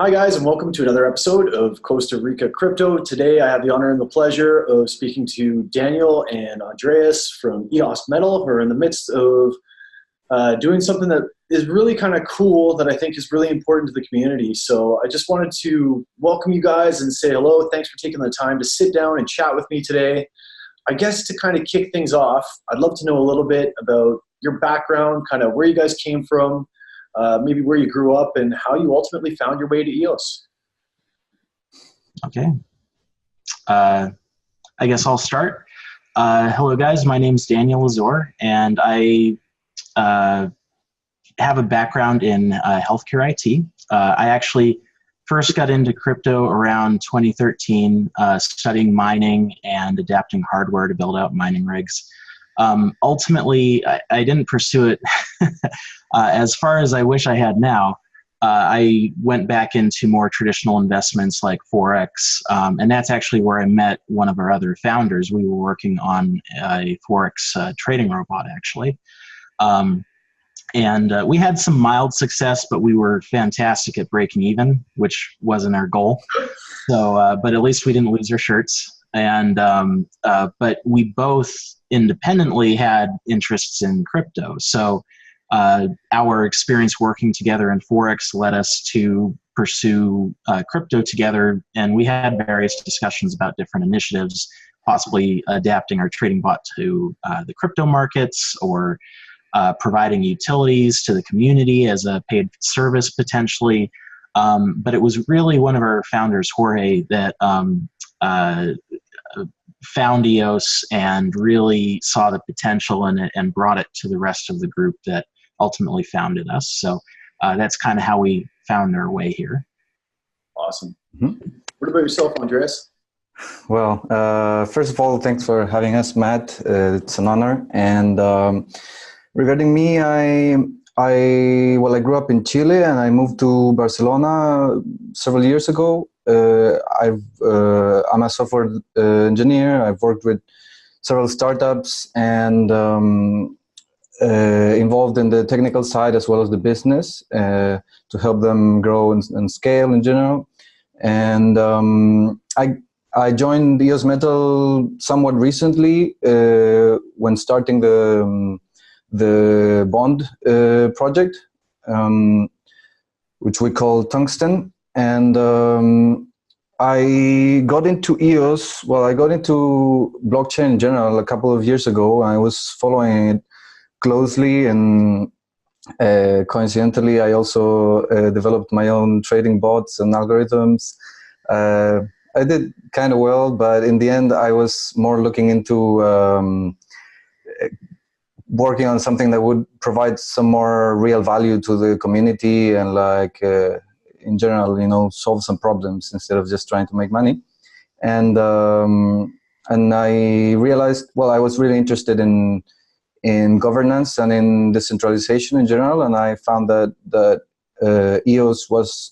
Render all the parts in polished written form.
Hi guys, and welcome to another episode of Costa Rica Crypto. Today I have the honor and the pleasure of speaking to Daniel and Andreas from EOS Metal, who are in the midst of doing something that is really kind of cool that I think is really important to the community. So I just wanted to welcome you guys and say hello. Thanks for taking the time to sit down and chat with me today. I guess to kind of kick things off, I'd love to know a little bit about your background, kind of where you guys came from, maybe where you grew up, and how you ultimately found your way to EOS. Okay. I guess I'll start. Hello, guys. My name is Daniel Azor, and I have a background in healthcare IT. I actually first got into crypto around 2013, studying mining and adapting hardware to build out mining rigs. Ultimately, I didn't pursue it as far as I wish I had now. I went back into more traditional investments like Forex, and that's actually where I met one of our other founders. We were working on a Forex trading robot, actually. And we had some mild success, but we were fantastic at breaking even, which wasn't our goal. So, but at least we didn't lose our shirts. And but we both independently had interests in crypto. So our experience working together in Forex led us to pursue crypto together, and we had various discussions about different initiatives, possibly adapting our trading bot to the crypto markets, or providing utilities to the community as a paid service potentially. But it was really one of our founders, Jorge, that found EOS and really saw the potential in it and brought it to the rest of the group that ultimately founded us. So that's kind of how we found our way here. Awesome. Mm-hmm. What about yourself, Andreas? Well, first of all, thanks for having us, Matt. It's an honor. And regarding me, I grew up in Chile and I moved to Barcelona several years ago. I'm a software engineer. I've worked with several startups and involved in the technical side as well as the business to help them grow and scale in general. And I joined EOS Metal somewhat recently when starting the bond project, which we call Tungsten. And I got into EOS, I got into blockchain in general a couple of years ago. I was following it closely, and coincidentally, I also developed my own trading bots and algorithms. I did kind of well, but in the end, I was more looking into working on something that would provide some more real value to the community and in general, solve some problems instead of just trying to make money. And I realized, I was really interested in governance and in decentralization in general. And I found that EOS was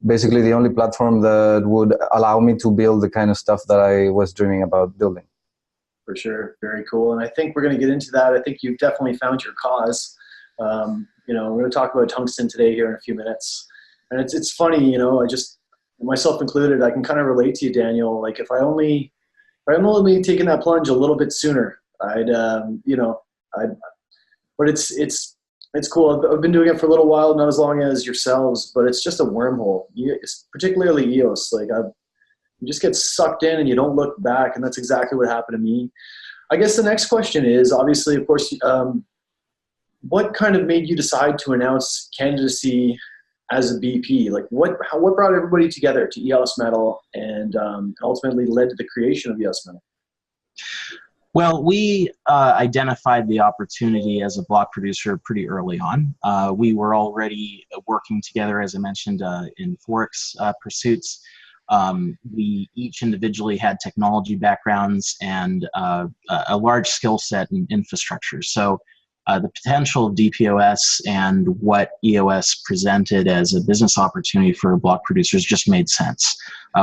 basically the only platform that would allow me to build the kind of stuff that I was dreaming about building. For sure. Very cool. And I think we're going to get into that. I think you've definitely found your cause. We're going to talk about Tungsten today here in a few minutes. And it's funny, I just, myself included, I can kind of relate to you, Daniel. Like if I only taken that plunge a little bit sooner, but it's cool. I've been doing it for a little while, not as long as yourselves, but it's just a wormhole. It's particularly EOS. You just get sucked in and you don't look back, and that's exactly what happened to me. I guess the next question is, obviously, of course, what kind of made you decide to announce candidacy as a BP? Like what brought everybody together to EOS Metal and ultimately led to the creation of EOS Metal? Well, we identified the opportunity as a block producer pretty early on. We were already working together, as I mentioned, in Forex pursuits. We each individually had technology backgrounds and a large skill set in infrastructure. So the potential of DPoS and what EOS presented as a business opportunity for block producers just made sense.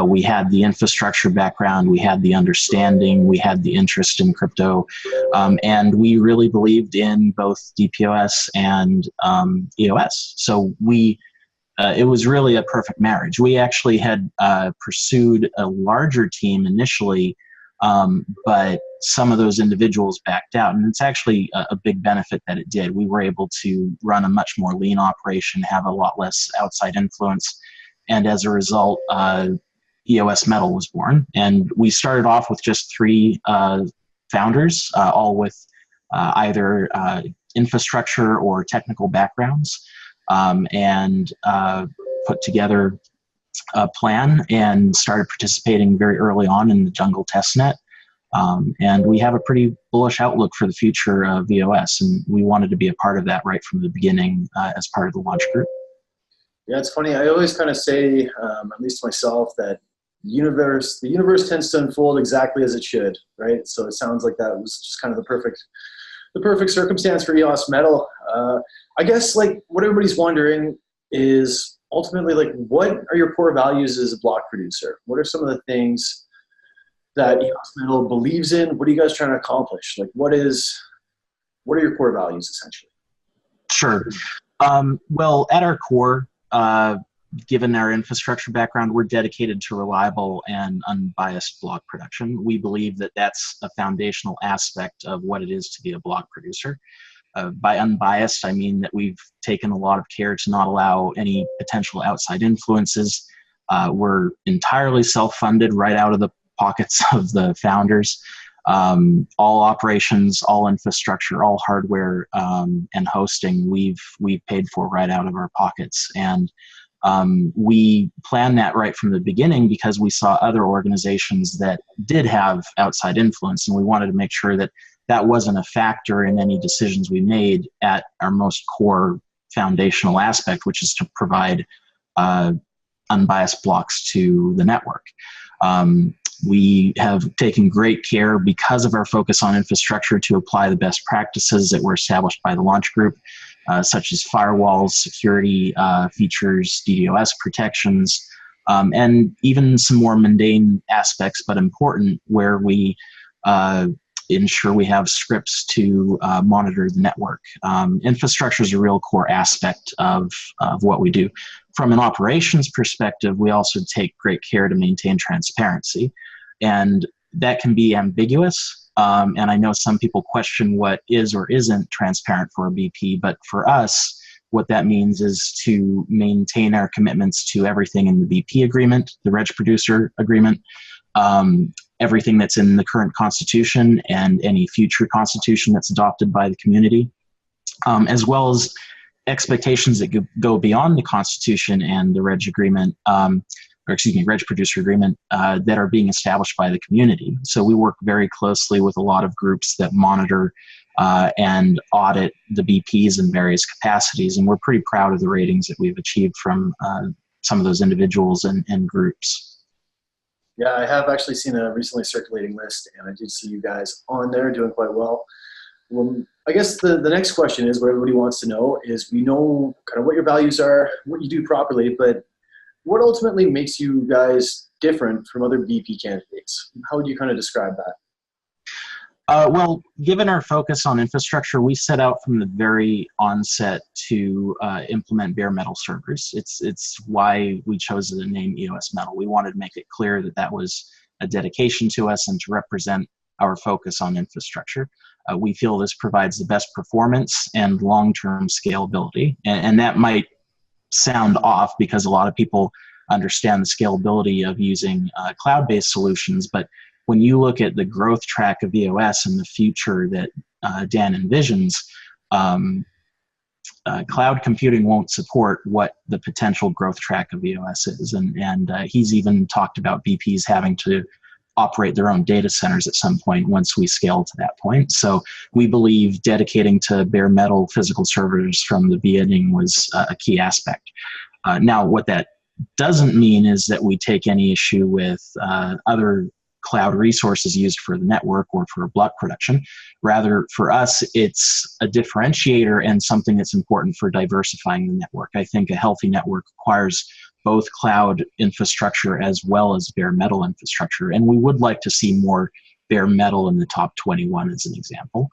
We had the infrastructure background, we had the understanding, we had the interest in crypto, and we really believed in both DPoS and EOS. So we it was really a perfect marriage. We actually had pursued a larger team initially, but some of those individuals backed out, and it's actually a big benefit that it did. We were able to run a much more lean operation, have a lot less outside influence, and as a result, EOS Metal was born. And we started off with just 3 founders, all with either infrastructure or technical backgrounds, and put together a plan and started participating very early on in the jungle testnet. And we have a pretty bullish outlook for the future of EOS, and we wanted to be a part of that right from the beginning as part of the launch group. Yeah, it's funny. I always kind of say, at least to myself, that the universe tends to unfold exactly as it should, right? So it sounds like that was just kind of the perfect circumstance for EOS Metal. I guess like what everybody's wondering is ultimately like, what are your core values as a block producer? What are some of the things that EOS Metal believes in? What are you guys trying to accomplish? Like, what are your core values essentially? Sure. Well, at our core, given our infrastructure background, we're dedicated to reliable and unbiased block production. We believe that that's a foundational aspect of what it is to be a block producer. By unbiased, I mean that we've taken a lot of care to not allow any potential outside influences. We're entirely self-funded right out of the pockets of the founders. All operations, all infrastructure, all hardware, and hosting, we've paid for right out of our pockets. And we planned that right from the beginning because we saw other organizations that did have outside influence, and we wanted to make sure that that wasn't a factor in any decisions we made at our most core foundational aspect, which is to provide unbiased blocks to the network. We have taken great care, because of our focus on infrastructure, to apply the best practices that were established by the launch group, such as firewalls, security features, DDoS protections, and even some more mundane aspects, but important, where we ensure we have scripts to monitor the network. Infrastructure is a real core aspect of what we do. From an operations perspective, we also take great care to maintain transparency, and that can be ambiguous. And I know some people question what is or isn't transparent for a BP, but for us, what that means is to maintain our commitments to everything in the BP agreement, the reg producer agreement, everything that's in the current constitution and any future constitution that's adopted by the community, as well as expectations that go beyond the constitution and the reg agreement, reg producer agreement, that are being established by the community. So we work very closely with a lot of groups that monitor and audit the BPs in various capacities, and we're pretty proud of the ratings that we've achieved from some of those individuals and groups. Yeah, I have actually seen a recently circulating list, and I did see you guys on there doing quite well. Well, I guess the next question is what everybody wants to know is, we know kind of what your values are, what you do properly, but what ultimately makes you guys different from other BP candidates? How would you kind of describe that? Well, given our focus on infrastructure, we set out from the very onset to implement bare metal servers. It's why we chose the name EOS Metal. We wanted to make it clear that that was a dedication to us and to represent our focus on infrastructure. We feel this provides the best performance and long-term scalability. And that might sound off because a lot of people understand the scalability of using cloud-based solutions, but when you look at the growth track of EOS and the future that Dan envisions, cloud computing won't support what the potential growth track of EOS is. And he's even talked about BPs having to operate their own data centers at some point once we scale to that point. So we believe dedicating to bare metal physical servers from the beginning was a key aspect. Now, what that doesn't mean is that we take any issue with other cloud resources used for the network or for block production. Rather, for us, it's a differentiator and something that's important for diversifying the network. I think a healthy network requires both cloud infrastructure as well as bare metal infrastructure, and we would like to see more bare metal in the top 21 as an example.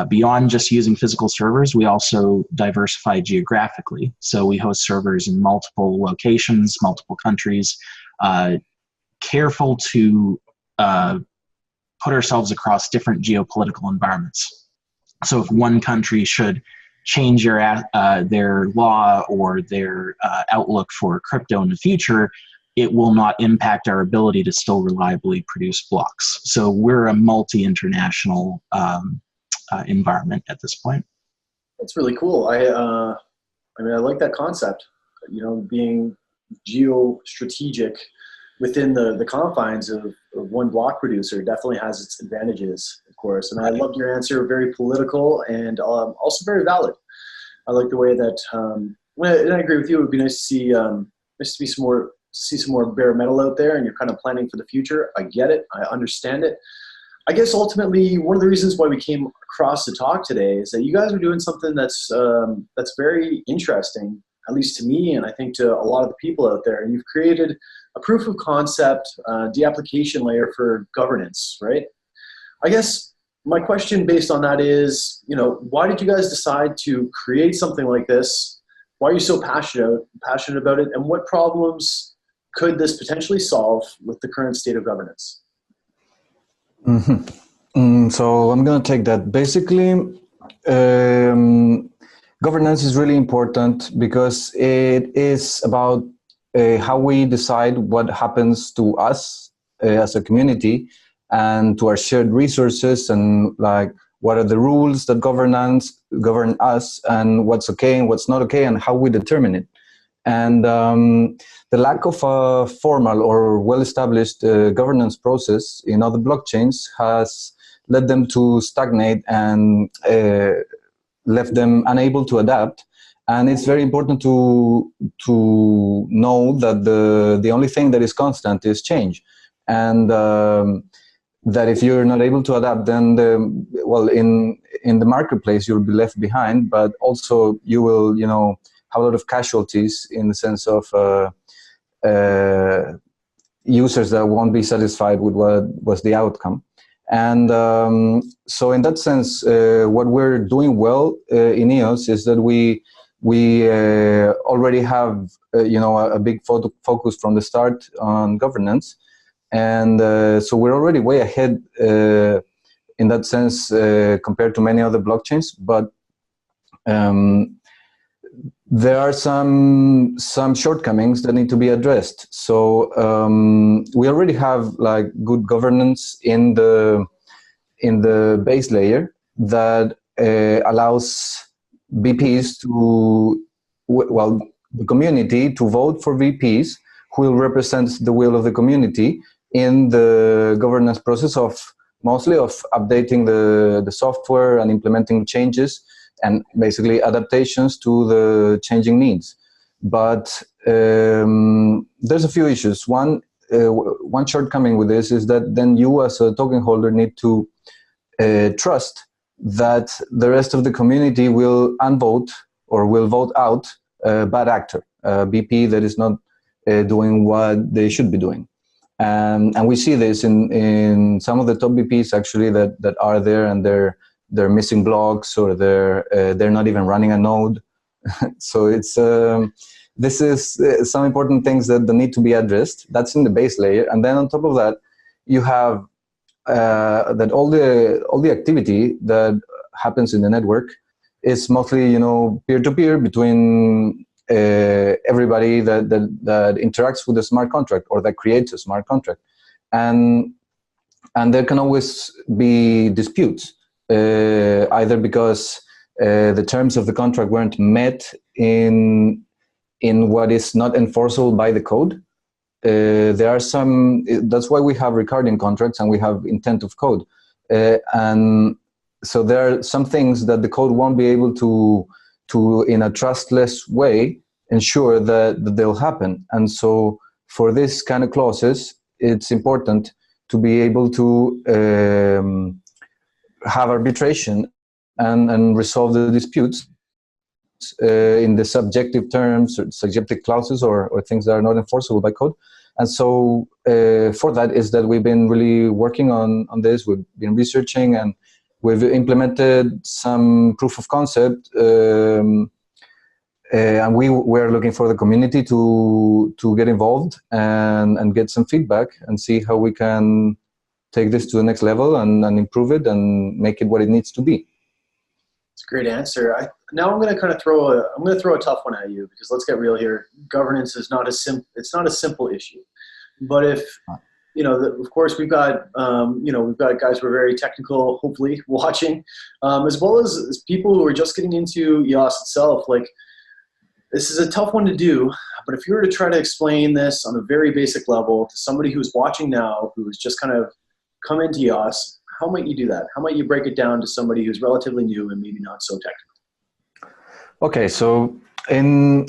beyond just using physical servers, we also diversify geographically. So we host servers in multiple locations, multiple countries, careful to put ourselves across different geopolitical environments. So if one country should change their law or their outlook for crypto in the future, it will not impact our ability to still reliably produce blocks. So we're a multi-international environment at this point. That's really cool. I mean, I like that concept, you know, being geostrategic within the confines of one block producer definitely has its advantages, of course. And I loved your answer, very political and also very valid. I like the way that, and I agree with you, it would be nice to see some more bare metal out there, and you're kind of planning for the future. I get it. I understand it. I guess ultimately one of the reasons why we came across to talk today is that you guys are doing something that's very interesting, at least to me, and I think to a lot of the people out there. And you've created a proof of concept deapplication layer for governance, right? I guess my question based on that is, you know, why did you guys decide to create something like this? Why are you so passionate about it? And what problems could this potentially solve with the current state of governance? So I'm going to take that. Basically, governance is really important because it is about how we decide what happens to us as a community and to our shared resources, and like what are the rules that govern us, and what's okay and what's not okay, and how we determine it. And the lack of a formal or well-established governance process in other blockchains has led them to stagnate and left them unable to adapt. And it's very important to know that the only thing that is constant is change, and that if you're not able to adapt, then in the marketplace you'll be left behind, but also you will, you know, have a lot of casualties in the sense of users that won't be satisfied with what was the outcome. And so in that sense, what we're doing well in EOS is that we already have you know, a big focus from the start on governance, and so we're already way ahead in that sense compared to many other blockchains. But there are some shortcomings that need to be addressed. So we already have like good governance in the base layer that allows VPs to, well, the community to vote for VPs who will represent the will of the community in the governance process of mostly of updating the software and implementing changes and basically adaptations to the changing needs. But there's a few issues. One shortcoming with this is that then you as a token holder need to trust that the rest of the community will unvote or will vote out a bad actor, a BP that is not doing what they should be doing. And we see this in some of the top BPs actually that are there, and they're missing blocks, or they're not even running a node. So it's this is some important things that need to be addressed. That's in the base layer, and then on top of that, you have that all the activity that happens in the network is mostly, you know, peer-to-peer between everybody that interacts with the smart contract or that creates a smart contract, and there can always be disputes, either because the terms of the contract weren't met in what is not enforceable by the code. There are some. That's why we have recording contracts and we have intent of code, and so there are some things that the code won't be able to in a trustless way ensure that they'll happen. And so for this kind of clauses, it's important to be able to have arbitration and resolve the disputes in the subjective terms or subjective clauses or things that are not enforceable by code. And so for that is that we've been really working on this. We've been researching We've implemented some proof of concept, and we're looking for the community to get involved and get some feedback and see how we can take this to the next level and improve it and make it what it needs to be. It's a great answer. Now I'm going to kind of throw a tough one at you, because let's get real here. Governance is not it's not a simple issue. But if, of course we've got, we've got guys who are very technical, hopefully watching, as well as people who are just getting into EOS itself. Like, this is a tough one to do, but if you were to try to explain this on a very basic level to somebody who's watching now, who's just kind of come into EOS, how might you do that? How might you break it down to somebody who's relatively new and maybe not so technical? Okay, so in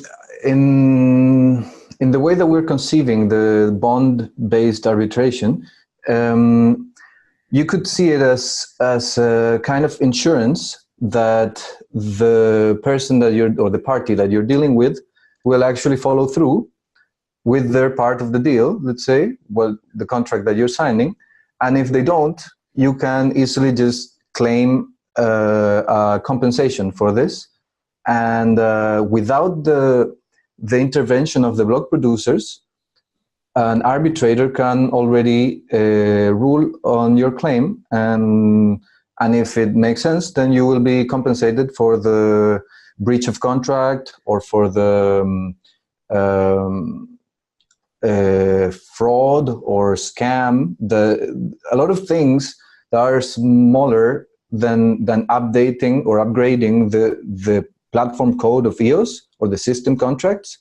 the way that we're conceiving the bond-based arbitration, you could see it as a kind of insurance that the person that or the party that you're dealing with will actually follow through with their part of the deal, let's say, the contract that you're signing. And if they don't, you can easily just claim compensation for this. And without the intervention of the block producers, an arbitrator can already rule on your claim, and if it makes sense, then you will be compensated for the breach of contract or for the fraud or scam. A lot of things that are smaller than updating or upgrading the platform code of EOS or the system contracts.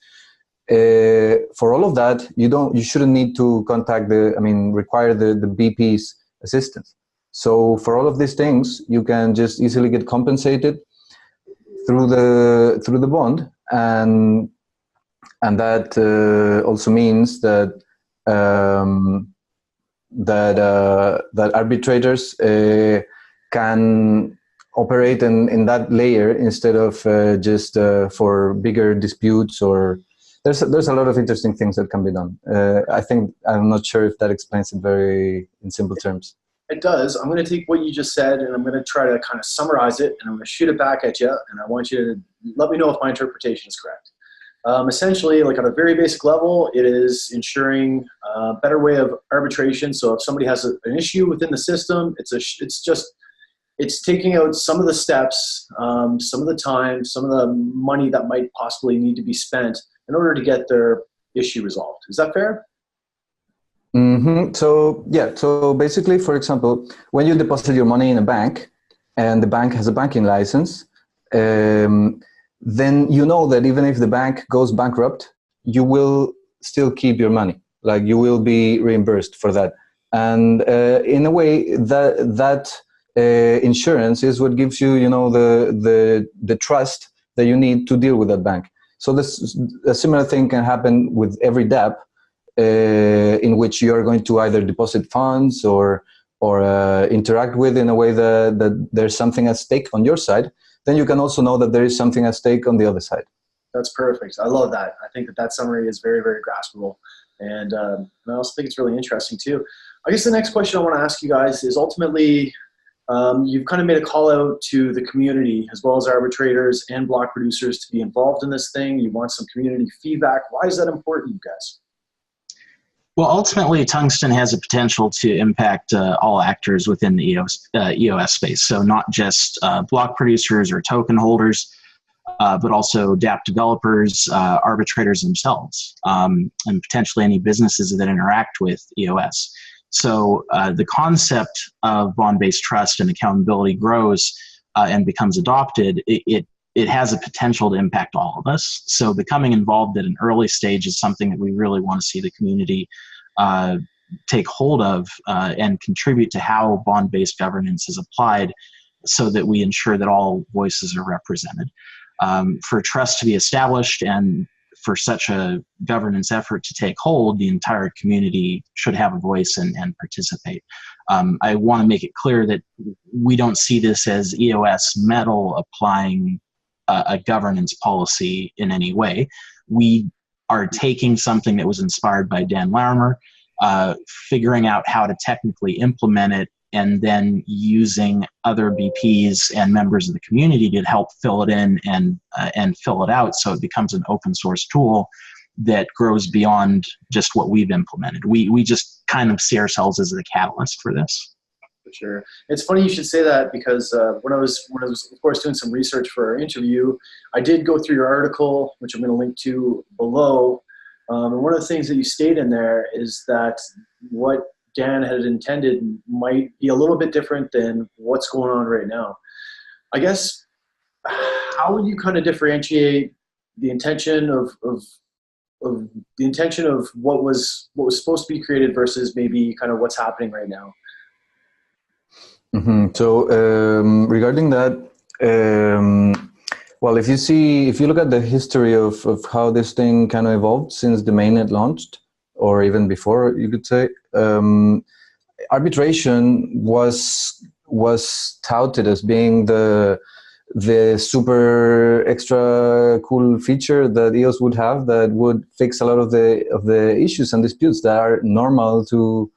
For all of that, you shouldn't need to require the BP's assistance. So for all of these things, you can just easily get compensated through the bond, and that also means that that arbitrators can operate in that layer instead of just for bigger disputes. Or there's a lot of interesting things that can be done. I'm not sure if that explains it very in simple terms. It does. I'm going to take what you just said and I'm going to try to kind of summarize it, and I'm going to shoot it back at you, and I want you to let me know if my interpretation is correct. Essentially, like on a very basic level, it is ensuring a better way of arbitration. So if somebody has an issue within the system, it's taking out some of the steps, some of the time, some of the money that might possibly need to be spent in order to get their issue resolved. Is that fair? Mm-hmm. So basically, for example, when you deposit your money in a bank and the bank has a banking license, then you know that even if the bank goes bankrupt, you will still keep your money. Like, you will be reimbursed for that. And in a way, that insurance is what gives you, the trust that you need to deal with that bank. So a similar thing can happen with every DApp, in which you are going to either deposit funds or interact with in a way that there's something at stake on your side. Then you can also know that there is something at stake on the other side. That's perfect. I love that. I think that summary is very, very graspable. And I also think it's really interesting too. I guess the next question I want to ask you guys is, ultimately, you've kind of made a call out to the community as well as arbitrators and block producers to be involved in this thing. You want some community feedback. Why is that important, you guys? Well, ultimately, Tungsten has a potential to impact all actors within the EOS space. So not just block producers or token holders, but also dApp developers, arbitrators themselves, and potentially any businesses that interact with EOS. So the concept of bond-based trust and accountability grows and becomes adopted. It has a potential to impact all of us. So becoming involved at an early stage is something that we really want to see the community take hold of and contribute to how bond-based governance is applied, so that we ensure that all voices are represented. For trust to be established and for such a governance effort to take hold, the entire community should have a voice and participate. I want to make it clear that we don't see this as EOS Metal applying a governance policy in any way. We are taking something that was inspired by Dan Larimer, figuring out how to technically implement it and then using other BPs and members of the community to help fill it in and fill it out, so it becomes an open source tool that grows beyond just what we've implemented. We just kind of see ourselves as the catalyst for this. For sure. It's funny you should say that, because when I was of course doing some research for our interview, I did go through your article, which I'm going to link to below. And one of the things that you state in there is that what Dan had intended might be a little bit different than what's going on right now. I guess, how would you kind of differentiate the intention of the intention of what was supposed to be created versus maybe kind of what's happening right now? Mm-hmm. So regarding that, well, if you look at the history of how this thing kind of evolved since the mainnet launched, or even before, you could say, arbitration was touted as being the super extra cool feature that EOS would have that would fix a lot of the issues and disputes that are normal to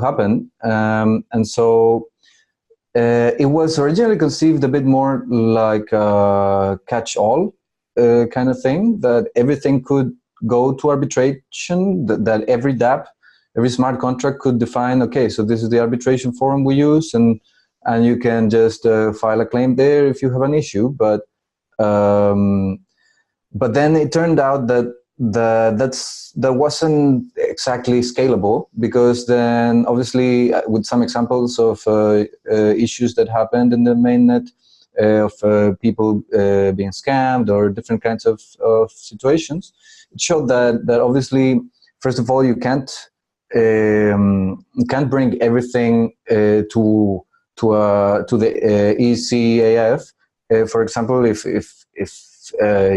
happen, and so. It was originally conceived a bit more like a catch-all kind of thing, that everything could go to arbitration, that every dApp, every smart contract could define, okay, so this is the arbitration forum we use, and you can just file a claim there if you have an issue. But then it turned out that that wasn't exactly scalable, because then obviously with some examples of issues that happened in the mainnet of people being scammed or different kinds of situations, it showed that obviously, first of all, you can't bring everything to the ECAF. For example, if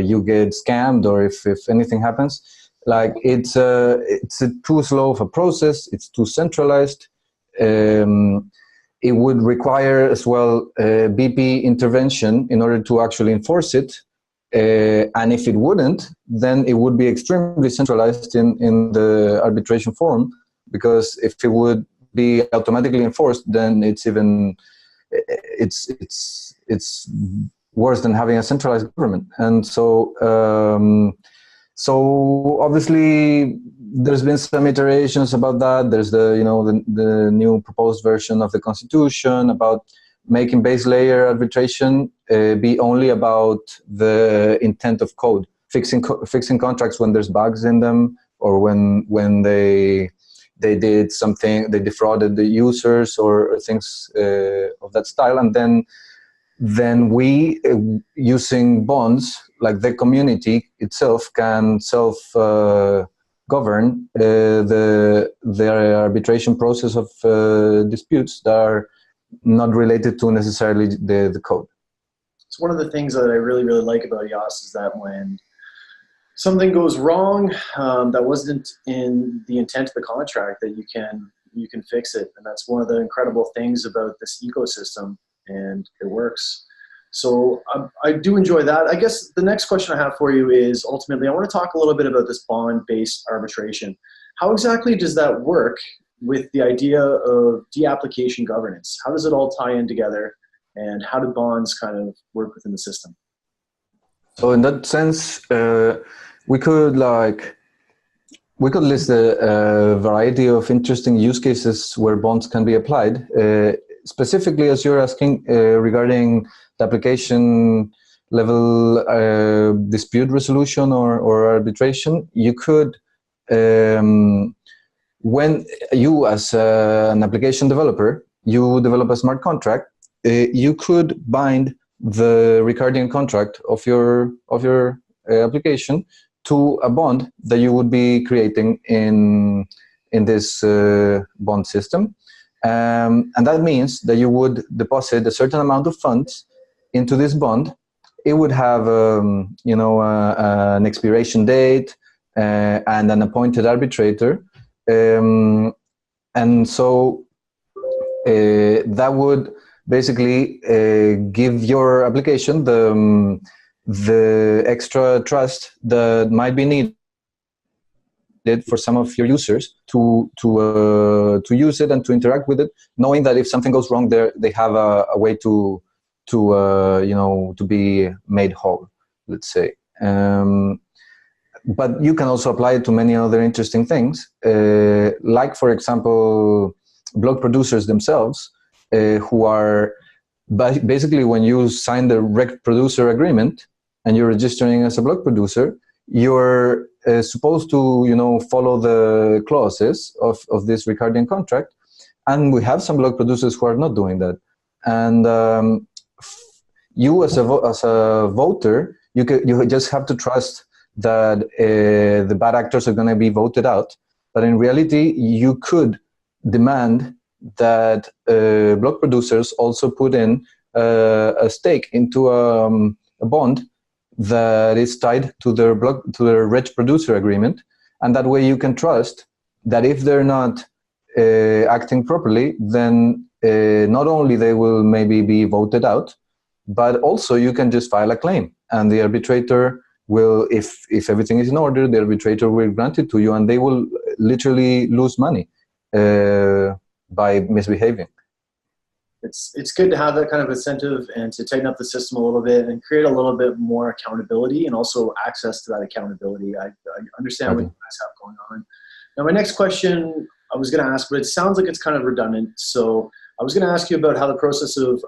you get scammed, or if anything happens, like it's too slow of a process, it's too centralized. It would require as well BP intervention in order to actually enforce it, and if it wouldn't, then it would be extremely centralized in the arbitration forum, because if it would be automatically enforced, then it's worse than having a centralized government. And so obviously there's been some iterations about that. There's the new proposed version of the Constitution about making base layer arbitration be only about the intent of code, fixing contracts when there's bugs in them, or when they did something, they defrauded the users or things of that style, and then we, using bonds, like the community itself, can self-govern the arbitration process of disputes that are not related to necessarily the code. So one of the things that I really, really like about EOS is that when something goes wrong that wasn't in the intent of the contract, that you can fix it. And that's one of the incredible things about this ecosystem. And it works. So I do enjoy that. I guess the next question I have for you is, ultimately, I want to talk a little bit about this bond-based arbitration. How exactly does that work with the idea of de-application governance? How does it all tie in together, and how do bonds kind of work within the system? So in that sense, we could list a variety of interesting use cases where bonds can be applied. Specifically, as you're asking regarding the application level dispute resolution or arbitration, you could, when you as an application developer, you develop a smart contract, you could bind the Ricardian contract of your application to a bond that you would be creating in this bond system. And that means that you would deposit a certain amount of funds into this bond. It would have, an expiration date and an appointed arbitrator, and so that would basically give your application the extra trust that might be needed it for some of your users to use it and to interact with it, knowing that if something goes wrong there, they have a way to be made whole, let's say. But you can also apply it to many other interesting things, like, for example, block producers themselves, who are basically, when you sign the rec producer agreement and you're registering as a block producer, you're supposed to follow the clauses of this Ricardian contract. And we have some block producers who are not doing that. And you as a voter, you just have to trust that the bad actors are going to be voted out. But in reality, you could demand that block producers also put in a stake into a bond that is tied to their reg producer agreement, and that way you can trust that if they're not acting properly, then not only they will maybe be voted out, but also you can just file a claim, and the arbitrator will, if everything is in order, the arbitrator will grant it to you, and they will literally lose money by misbehaving. It's good to have that kind of incentive and to tighten up the system a little bit and create a little bit more accountability and also access to that accountability. I understand what you guys have going on. Now, my next question I was going to ask, but it sounds like it's kind of redundant. So I was going to ask you about how the process of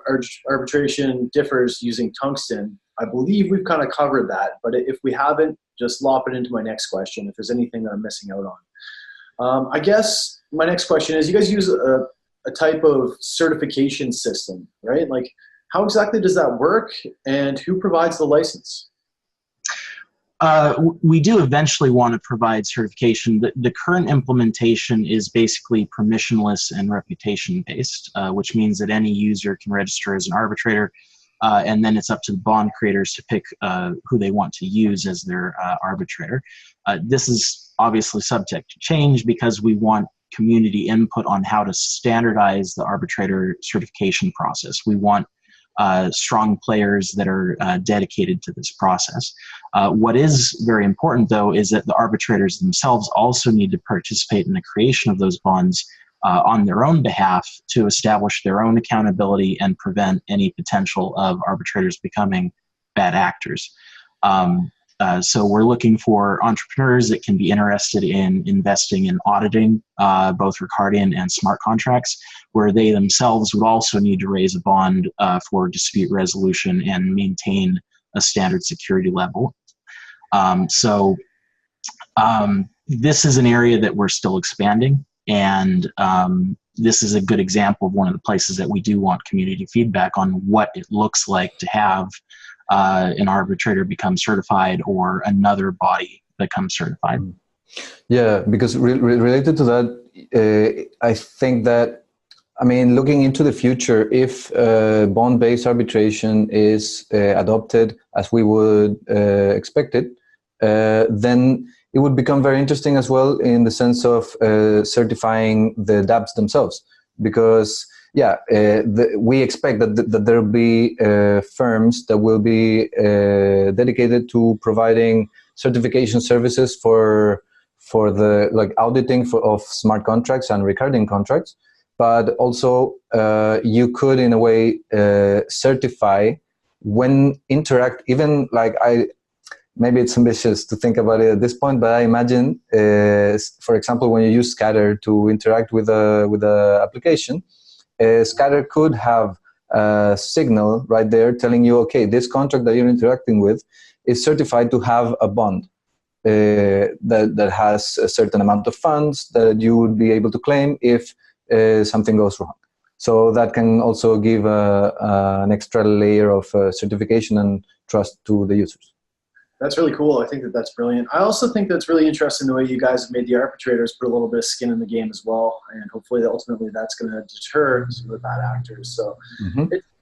arbitration differs using Tungsten. I believe we've kind of covered that, but if we haven't, just lop it into my next question if there's anything that I'm missing out on. I guess my next question is, you guys use a type of certification system, right? Like, how exactly does that work, and who provides the license? We do eventually want to provide certification. The current implementation is basically permissionless and reputation-based, which means that any user can register as an arbitrator, and then it's up to the bond creators to pick who they want to use as their arbitrator. This is obviously subject to change because we want community input on how to standardize the arbitrator certification process. We want strong players that are dedicated to this process. What is very important, though, is that the arbitrators themselves also need to participate in the creation of those bonds on their own behalf to establish their own accountability and prevent any potential of arbitrators becoming bad actors. So we're looking for entrepreneurs that can be interested in investing in auditing both Ricardian and smart contracts, where they themselves would also need to raise a bond for dispute resolution and maintain a standard security level. This is an area that we're still expanding, and this is a good example of one of the places that we do want community feedback on what it looks like to have an arbitrator become certified or another body become certified. Yeah, because related to that, I think that, I mean, looking into the future, if bond-based arbitration is adopted as we would expect it, then it would become very interesting as well in the sense of certifying the dApps themselves. Because, yeah, we expect that there will be firms that will be dedicated to providing certification services for the auditing of smart contracts and Ricardian contracts. But also you could, in a way, certify when interact, even maybe it's ambitious to think about it at this point, but I imagine, for example, when you use Scatter to interact with the application, Scatter could have a signal right there telling you, okay, this contract that you're interacting with is certified to have a bond that has a certain amount of funds that you would be able to claim if something goes wrong. So that can also give an extra layer of certification and trust to the users. That's really cool. I think that's brilliant. I also think that's really interesting the way you guys have made the arbitrators put a little bit of skin in the game as well, and hopefully ultimately that's going to deter some of the bad actors. So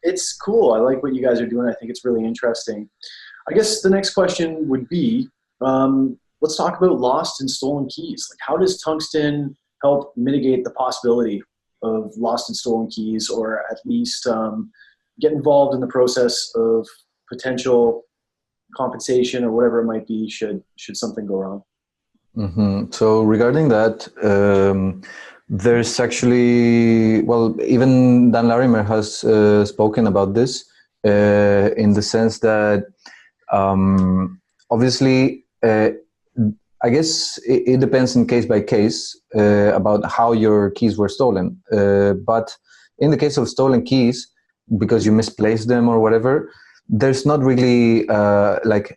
it's cool. I like what you guys are doing. I think it's really interesting. I guess the next question would be, let's talk about lost and stolen keys. Like, how does Tungsten help mitigate the possibility of lost and stolen keys, or at least get involved in the process of potential compensation or whatever it might be should something go wrong? So regarding that, there's actually, well, even Dan Larimer has spoken about this in the sense that obviously, I guess it depends in case by case about how your keys were stolen. But in the case of stolen keys, because you misplaced them or whatever, there's not really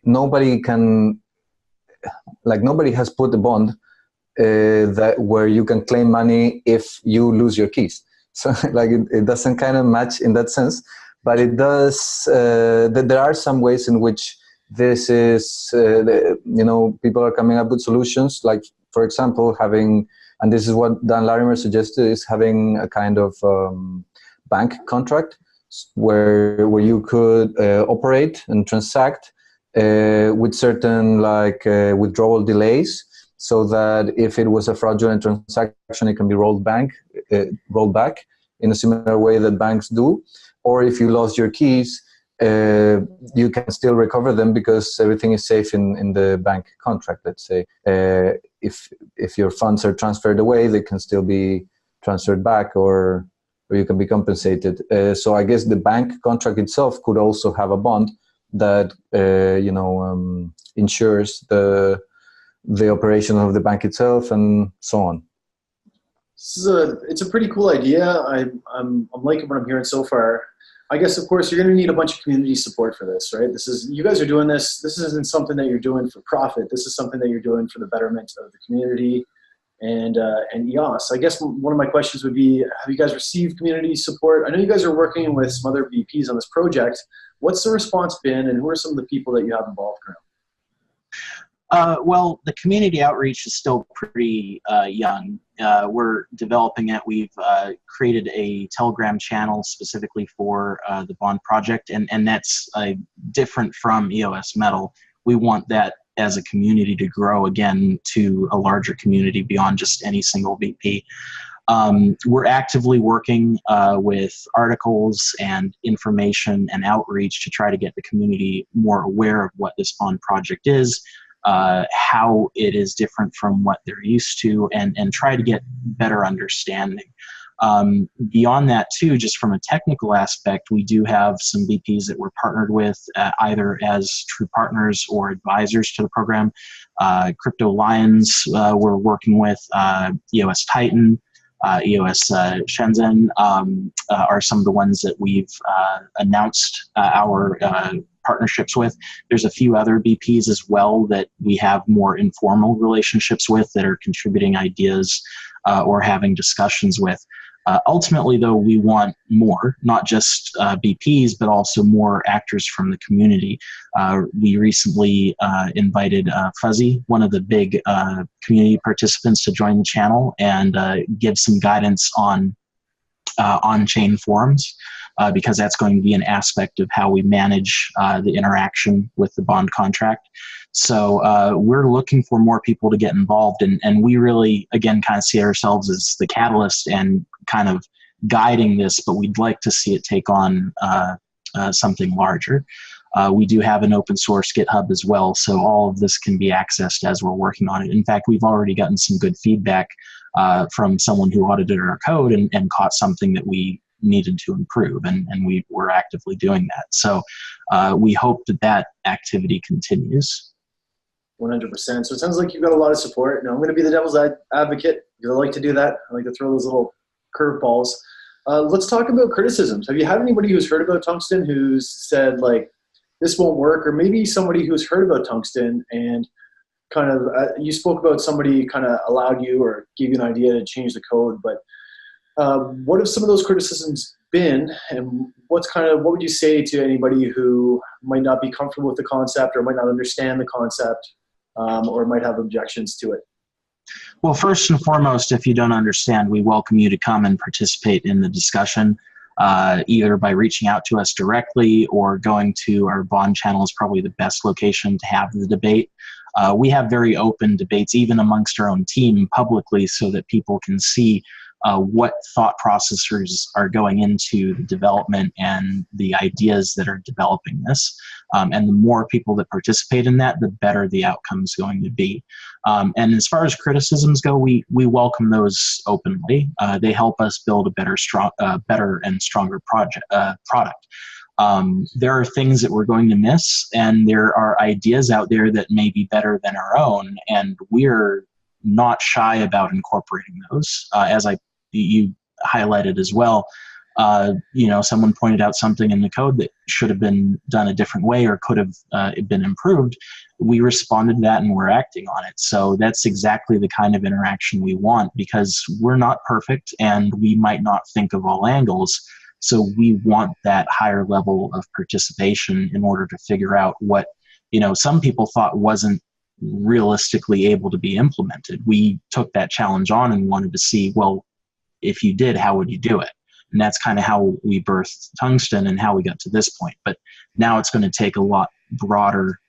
nobody has put a bond that where you can claim money if you lose your keys. So it doesn't kind of match in that sense, but it does. There are some ways in which this is, people are coming up with solutions. Like, for example, having, and this is what Dan Larimer suggested, is having a kind of bank contract where you could operate and transact with certain withdrawal delays, so that if it was a fraudulent transaction, it can be rolled back in a similar way that banks do. Or if you lost your keys, you can still recover them because everything is safe in the bank contract. Let's say if your funds are transferred away, they can still be transferred back, or you can be compensated. So I guess the bank contract itself could also have a bond that ensures the operation of the bank itself and so on. It's a pretty cool idea. I'm liking what I'm hearing so far. I guess, of course, you're going to need a bunch of community support for this, right? You guys are doing this. This isn't something that you're doing for profit. This is something that you're doing for the betterment of the community and EOS. I guess one of my questions would be, have you guys received community support? I know you guys are working with some other VPs on this project. What's the response been, and who are some of the people that you have involved currently? Well, the community outreach is still pretty young. We're developing it. We've created a Telegram channel specifically for the Bond project, and that's different from EOS Metal. We want that as a community to grow again to a larger community beyond just any single VP. We're actively working with articles and information and outreach to try to get the community more aware of what this Bond project is, how it is different from what they're used to, and try to get better understanding. Beyond that too, just from a technical aspect, we do have some VPs that we're partnered with either as true partners or advisors to the program. Crypto Lions we're working with, EOS Titan, EOS Shenzhen are some of the ones that we've announced our partnerships with. There's a few other VPs as well that we have more informal relationships with that are contributing ideas or having discussions with. Ultimately, though, we want more, not just VPs, but also more actors from the community. We recently invited Fuzzy, one of the big community participants, to join the channel and give some guidance on on-chain forums, because that's going to be an aspect of how we manage the interaction with the bond contract. So we're looking for more people to get involved, and we really, again, kind of see ourselves as the catalyst and kind of guiding this, but we'd like to see it take on something larger. We do have an open source GitHub as well, so all of this can be accessed as we're working on it. In fact, we've already gotten some good feedback from someone who audited our code and caught something that we needed to improve, and we were actively doing that. So we hope that activity continues. 100%. So it sounds like you've got a lot of support. Now I'm going to be the devil's advocate because I like to do that. I like to throw those little curveballs. Let's talk about criticisms. Have you had anybody who's heard about Tungsten who's said, like, this won't work? Or maybe somebody who's heard about Tungsten and kind of, you spoke about somebody kind of allowed you or gave you an idea to change the code, but what have some of those criticisms been, and what would you say to anybody who might not be comfortable with the concept or might not understand the concept or might have objections to it? Well, first and foremost, if you don't understand, we welcome you to come and participate in the discussion, either by reaching out to us directly or going to our Bond channel is probably the best location to have the debate. We have very open debates, even amongst our own team publicly, so that people can see what thought processors are going into the development and the ideas that are developing this. And the more people that participate in that, the better the outcome is going to be. And as far as criticisms go, we welcome those openly. They help us build a better and stronger product. There are things that we're going to miss, and there are ideas out there that may be better than our own, and we're not shy about incorporating those. As you highlighted as well, someone pointed out something in the code that should have been done a different way or could have been improved. We responded to that and we're acting on it. So that's exactly the kind of interaction we want, because we're not perfect and we might not think of all angles. So we want that higher level of participation in order to figure out what, some people thought wasn't realistically able to be implemented. We took that challenge on and wanted to see, well, if you did, how would you do it? And that's kind of how we birthed Tungsten and how we got to this point. But now it's going to take a lot broader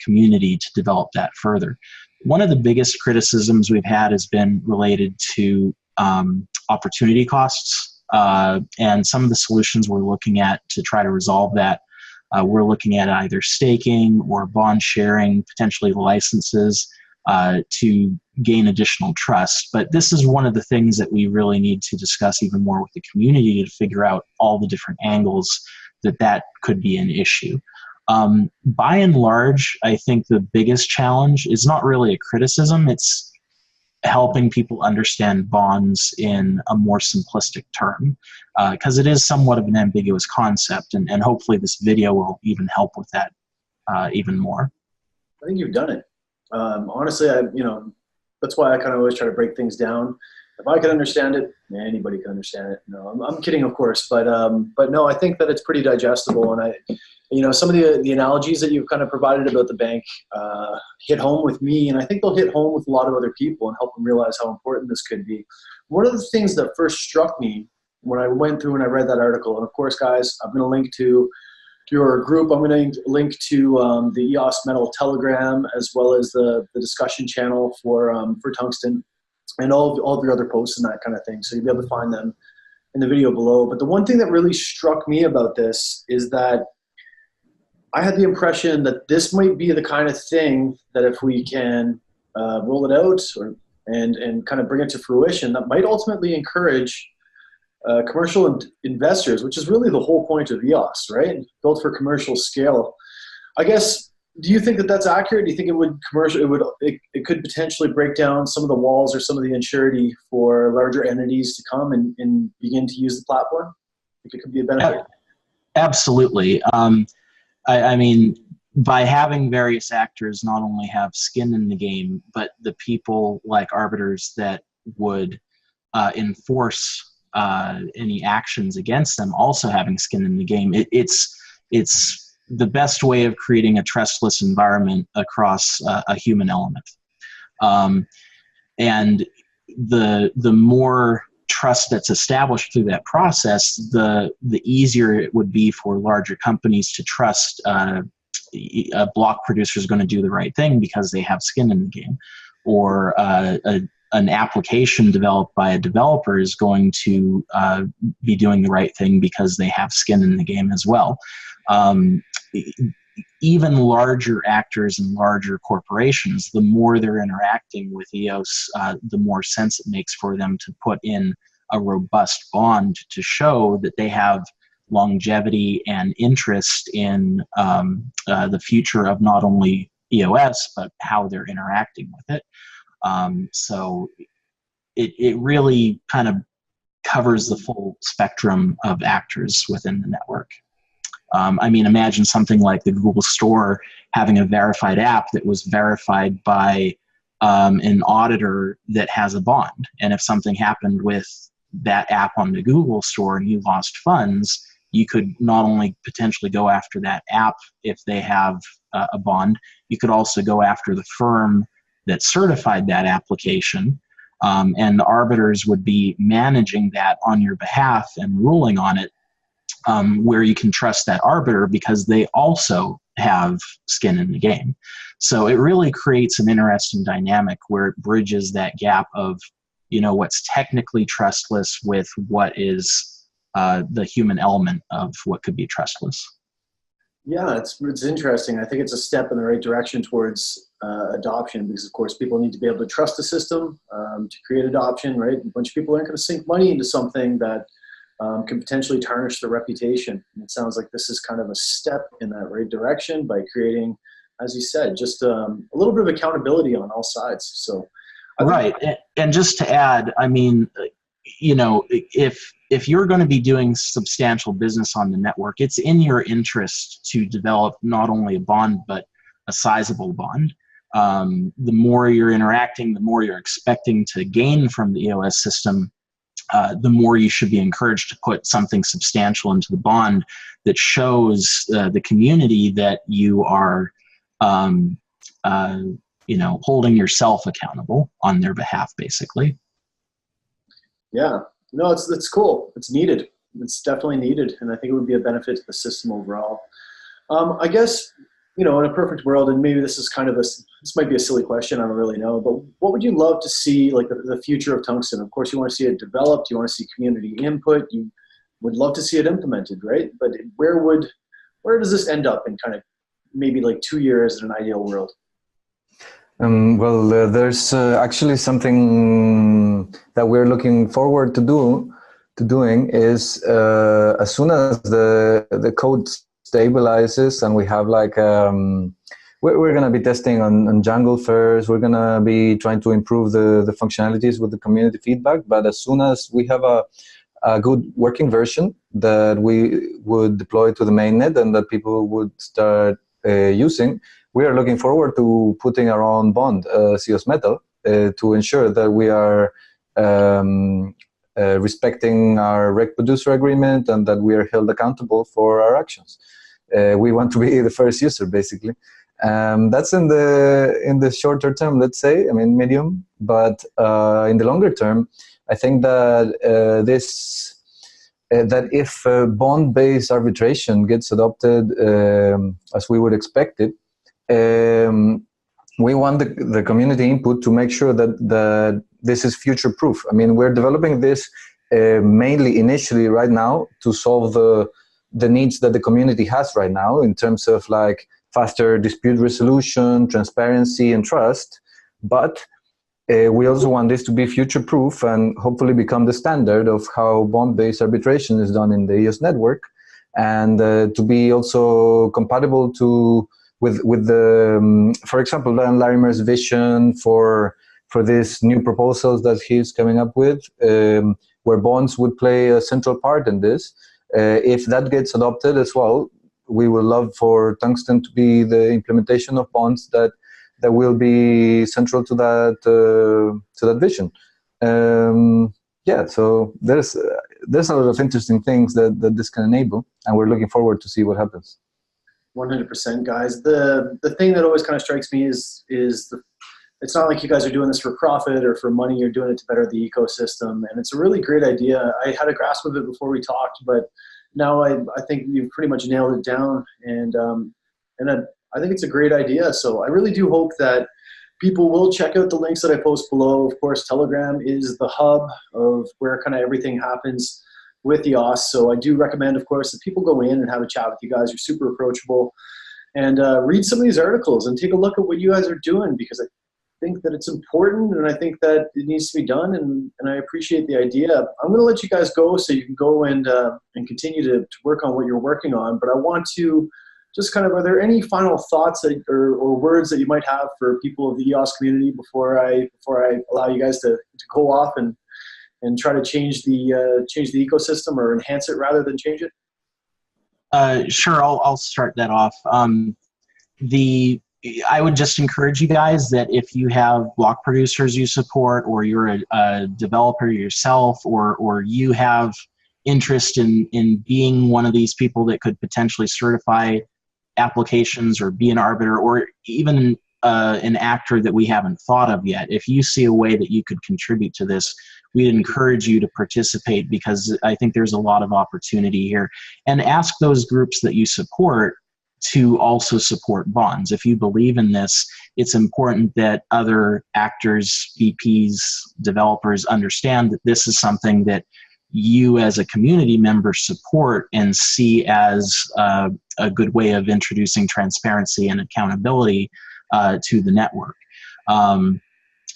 community to develop that further. One of the biggest criticisms we've had has been related to opportunity costs. And some of the solutions we're looking at to try to resolve that, we're looking at either staking or bond sharing, potentially licenses, to gain additional trust. But this is one of the things that we really need to discuss even more with the community to figure out all the different angles that could be an issue. By and large, I think the biggest challenge is not really a criticism, it's helping people understand bonds in a more simplistic term, because it is somewhat of an ambiguous concept, and hopefully this video will even help with that even more. I think you've done it. Honestly, that's why I kind of always try to break things down. If I can understand it, anybody can understand it. No, I'm kidding, of course, but no, I think that it's pretty digestible. And some of the analogies that you've kind of provided about the bank hit home with me, and I think they'll hit home with a lot of other people and help them realize how important this could be. One of the things that first struck me when I went through and I read that article, and of course, guys, I'm going to link to your group. I'm going to link to the EOS Metal Telegram, as well as the discussion channel for Tungsten, and all of your other posts and that kind of thing. So you'll be able to find them in the video below. But the one thing that really struck me about this is that I had the impression that this might be the kind of thing that if we can roll it out and kind of bring it to fruition, that might ultimately encourage commercial investors, which is really the whole point of EOS, right? Built for commercial scale. I guess, do you think that that's accurate? Do you think it could potentially break down some of the walls or some of the insurity for larger entities to come and begin to use the platform? I think it could be a benefit. Absolutely. I mean, by having various actors not only have skin in the game, but the people like arbiters that would enforce any actions against them also having skin in the game, it's the best way of creating a trustless environment across a human element. And the more trust that's established through that process, the easier it would be for larger companies to trust a block producer is going to do the right thing because they have skin in the game, or an application developed by a developer is going to be doing the right thing because they have skin in the game as well. Even larger actors and larger corporations, the more they're interacting with EOS, the more sense it makes for them to put in a robust bond to show that they have longevity and interest in the future of not only EOS, but how they're interacting with it. So it really kind of covers the full spectrum of actors within the network. I mean, imagine something like the Google Store having a verified app that was verified by an auditor that has a bond. And if something happened with that app on the Google Store and you lost funds, you could not only potentially go after that app if they have a bond, you could also go after the firm that certified that application, and the arbiters would be managing that on your behalf and ruling on it, where you can trust that arbiter because they also have skin in the game. So it really creates an interesting dynamic where it bridges that gap of what's technically trustless with what is the human element of what could be trustless. Yeah, it's interesting. I think it's a step in the right direction towards adoption, because of course people need to be able to trust the system to create adoption, right? A bunch of people aren't going to sink money into something that can potentially tarnish their reputation. And it sounds like this is kind of a step in that right direction by creating, as you said, just a little bit of accountability on all sides. So, right. And just to add, I mean, if you're going to be doing substantial business on the network, it's in your interest to develop not only a bond, but a sizable bond. The more you're interacting, the more you're expecting to gain from the EOS system, the more you should be encouraged to put something substantial into the bond that shows the community that you are holding yourself accountable on their behalf, basically. Yeah, no, it's cool. It's needed. It's definitely needed, and I think it would be a benefit to the system overall. I guess, in a perfect world, and maybe this is kind of this might be a silly question, I don't really know, but what would you love to see, like the future of Tungsten? Of course, you want to see it developed, you want to see community input, you would love to see it implemented, right? But where does this end up in kind of maybe like 2 years in an ideal world? There's actually something that we're looking forward to doing is as soon as the code stabilizes and we have like we're going to be testing on Jungle first. We're going to be trying to improve the functionalities with the community feedback. But as soon as we have a good working version that we would deploy to the mainnet and that people would start using, we are looking forward to putting our own bond, EOS Metal, to ensure that we are respecting our reg producer agreement and that we are held accountable for our actions. We want to be the first user, basically. That's in the shorter term, let's say, medium. But in the longer term, I think that that if bond-based arbitration gets adopted as we would expect it, we want the community input to make sure that this is future-proof. We're developing this mainly initially right now to solve the needs that the community has right now in terms of like faster dispute resolution, transparency, and trust. But we also want this to be future-proof and hopefully become the standard of how bond-based arbitration is done in the EOS network, and to be also compatible with the, for example, Dan Larimer's vision for these new proposals that he's coming up with, where bonds would play a central part in this. If that gets adopted as well, we would love for Tungsten to be the implementation of bonds that will be central to that vision. So there's a lot of interesting things that this can enable, and we're looking forward to see what happens. 100%, guys. The thing that always kind of strikes me is it's not like you guys are doing this for profit or for money. You're doing it to better the ecosystem, and it's a really great idea. I had a grasp of it before we talked, but now I think you've pretty much nailed it down, and I think it's a great idea. So I really do hope that people will check out the links that I post below. Of course, Telegram is the hub of where kind of everything happens with EOS. So I do recommend, of course, that people go in and have a chat with you guys. You're super approachable, and read some of these articles and take a look at what you guys are doing, because I think that it's important, and I think that it needs to be done, and I appreciate the idea. I'm going to let you guys go so you can go and continue to work on what you're working on, but I want to just kind of, are there any final thoughts or words that you might have for people of the EOS community before I allow you guys to go off and try to change the ecosystem, or enhance it rather than change it? Sure, I'll start that off. I would just encourage you guys that if you have block producers you support, or you're a developer yourself, or you have interest in being one of these people that could potentially certify applications or be an arbiter, or even an actor that we haven't thought of yet, if you see a way that you could contribute to this, we'd encourage you to participate, because I think there's a lot of opportunity here. And ask those groups that you support to also support bonds. If you believe in this, it's important that other actors, VPs, developers understand that this is something that you as a community member support and see as a good way of introducing transparency and accountability to the network.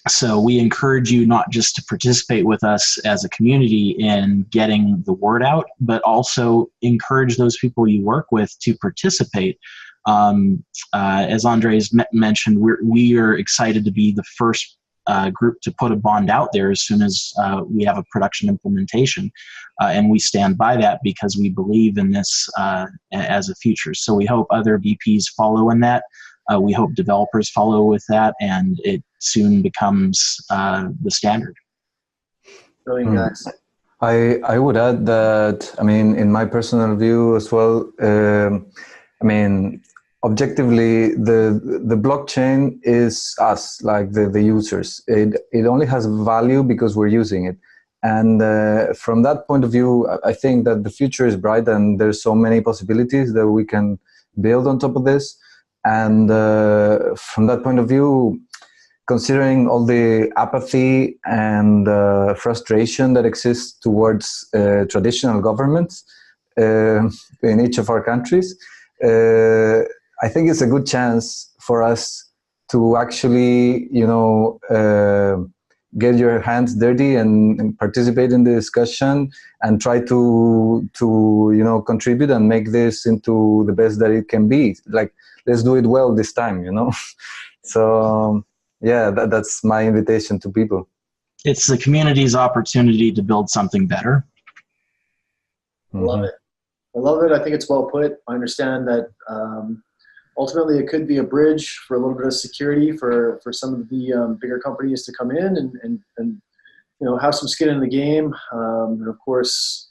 So we encourage you not just to participate with us as a community in getting the word out, but also encourage those people you work with to participate. As Andres mentioned, we are excited to be the first group to put a bond out there as soon as we have a production implementation. And we stand by that because we believe in this as a future. So we hope other VPs follow in that. We hope developers follow with that, and it soon becomes the standard. Brilliant, guys. I would add that, I mean, in my personal view as well, I mean, objectively, the blockchain is us, like the users. It only has value because we're using it. And from that point of view, I think that the future is bright, and there's so many possibilities that we can build on top of this. And from that point of view, considering all the apathy and frustration that exists towards traditional governments in each of our countries, I think it's a good chance for us to actually, you know, get your hands dirty and participate in the discussion and try to you know, contribute and make this into the best that it can be. Like, let's do it well this time, you know. So yeah, that's my invitation to people. It's the community's opportunity to build something better. I love it. I love it. I think it's well put. I understand that ultimately it could be a bridge for a little bit of security for some of the bigger companies to come in and you know, have some skin in the game, and of course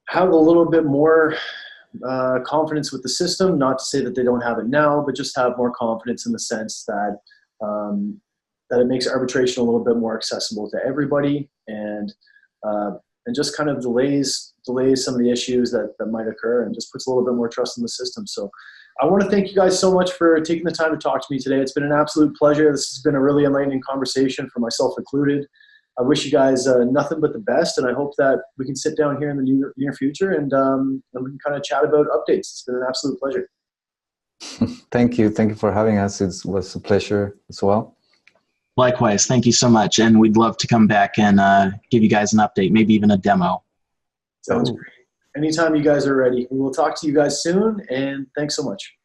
have a little bit more confidence with the system. Not to say that they don't have it now, but just have more confidence in the sense that that it makes arbitration a little bit more accessible to everybody, and just kind of delays some of the issues that might occur, and just puts a little bit more trust in the system. So I want to thank you guys so much for taking the time to talk to me today. It's been an absolute pleasure. This has been a really enlightening conversation, for myself included. I wish you guys nothing but the best, and I hope that we can sit down here in the near future and we can kind of chat about updates. It's been an absolute pleasure. Thank you for having us. It was a pleasure as well. Likewise, thank you so much, and we'd love to come back and give you guys an update, maybe even a demo. Sounds great. Anytime you guys are ready. We will talk to you guys soon, and thanks so much.